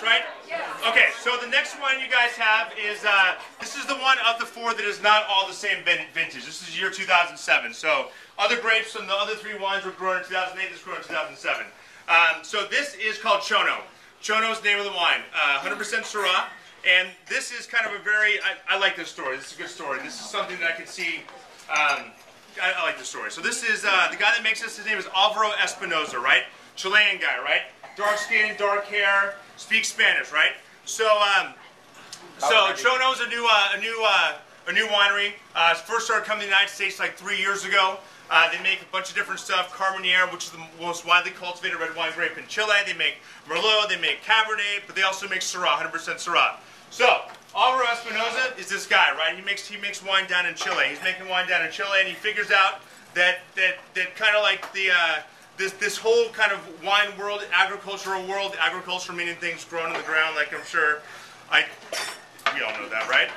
impressed, right? Okay, so the next one you guys have is, this is the one of the four that is not all the same vintage. This is year 2007. So other grapes from the other three wines were grown in 2008, this was grown in 2007. So this is called Chono. Chono is the name of the wine. 100% Syrah. And this is kind of a very, I like this story. This is a good story. This is something that I could see, I like this story. So this is, the guy that makes this, his name is Alvaro Espinosa, right? Chilean guy, right? Dark skin, dark hair, speaks Spanish, right? So, Chono's a new winery. First started coming to the United States like 3 years ago. They make a bunch of different stuff. Carmenere, which is the most widely cultivated red wine grape in Chile. They make Merlot, they make Cabernet, but they also make Syrah, 100% Syrah. So, Alvaro Espinosa is this guy, right? He makes wine down in Chile. He's making wine down in Chile, and he figures out that kind of like the this whole kind of wine world, agricultural world, agriculture meaning things grown in the ground, like I'm sure we all know that, right?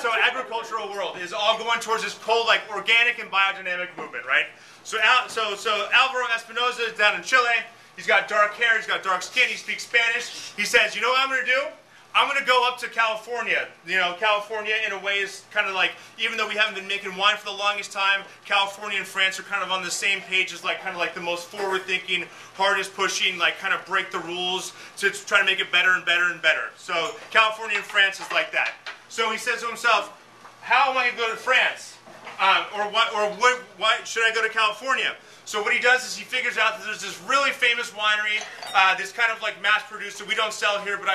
So agricultural world is all going towards this whole like organic and biodynamic movement, right? So Alvaro Espinosa is down in Chile. He's got dark hair, he's got dark skin, he speaks Spanish. He says, you know what I'm going to do? I'm going to go up to California. You know, California in a way is kind of like, even though we haven't been making wine for the longest time, California and France are kind of on the same page as like kind of like the most forward-thinking, hardest pushing, like kind of break the rules to try to make it better and better and better. So California and France is like that. So he says to himself, how am I going to go to France? Why should I go to California? So what he does is he figures out that there's this really famous winery that's kind of like mass-produced. So we don't sell here, but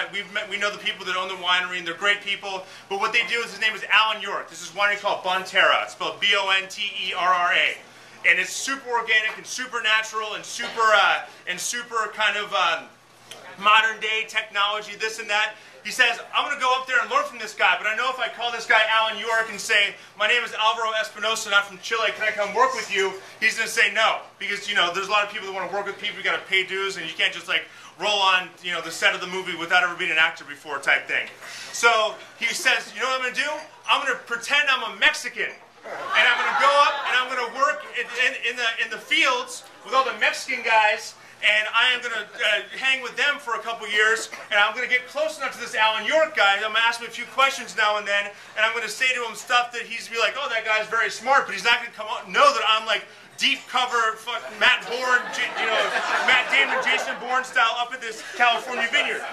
we know the people that own the winery, and they're great people. But what they do is, his name is Alan York. This is a winery called Bonterra. It's spelled B-O-N-T-E-R-R-A. And it's super organic and super natural and super kind of modern-day technology, this and that. He says, I'm going to go up there and learn from this guy, but I know if I call this guy Alan York and say, my name is Alvaro Espinosa, not from Chile, can I come work with you? He's going to say no, because, you know, there's a lot of people that want to work with people, you got to pay dues, and you can't just like roll on, you know, the set of the movie without ever being an actor before type thing. So he says, you know what I'm going to do? I'm going to pretend I'm a Mexican, and I'm going to go up and I'm going to work in the fields with all the Mexican guys. And I am going to hang with them for a couple years, and I'm going to get close enough to this Alan York guy. I'm going to ask him a few questions now and then, and I'm going to say to him stuff that he's going to be like, oh, that guy's very smart, but he's not going to know that I'm like deep cover, Matt Bourne, you know, Matt Damon, Jason Bourne style up at this California vineyard.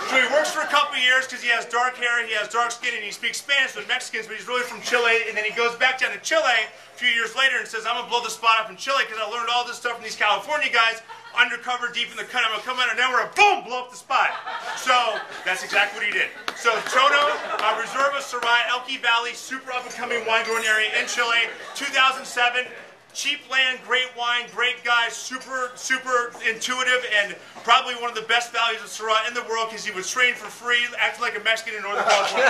So he works for a couple years because he has dark hair, he has dark skin, and he speaks Spanish with Mexicans, but he's really from Chile, and then he goes back down to Chile a few years later and says, I'm going to blow the spot up in Chile because I learned all this stuff from these California guys. Undercover, deep in the cut, I'm going to come out of nowhere and boom, blow up the spot. So that's exactly what he did. So Chono, Reserva Syrah, Elqui Valley, super up-and-coming wine growing area in Chile, 2007. Cheap land, great wine, great guy, super intuitive, and probably one of the best values of Syrah in the world because he was trained for free, acting like a Mexican in Northern California.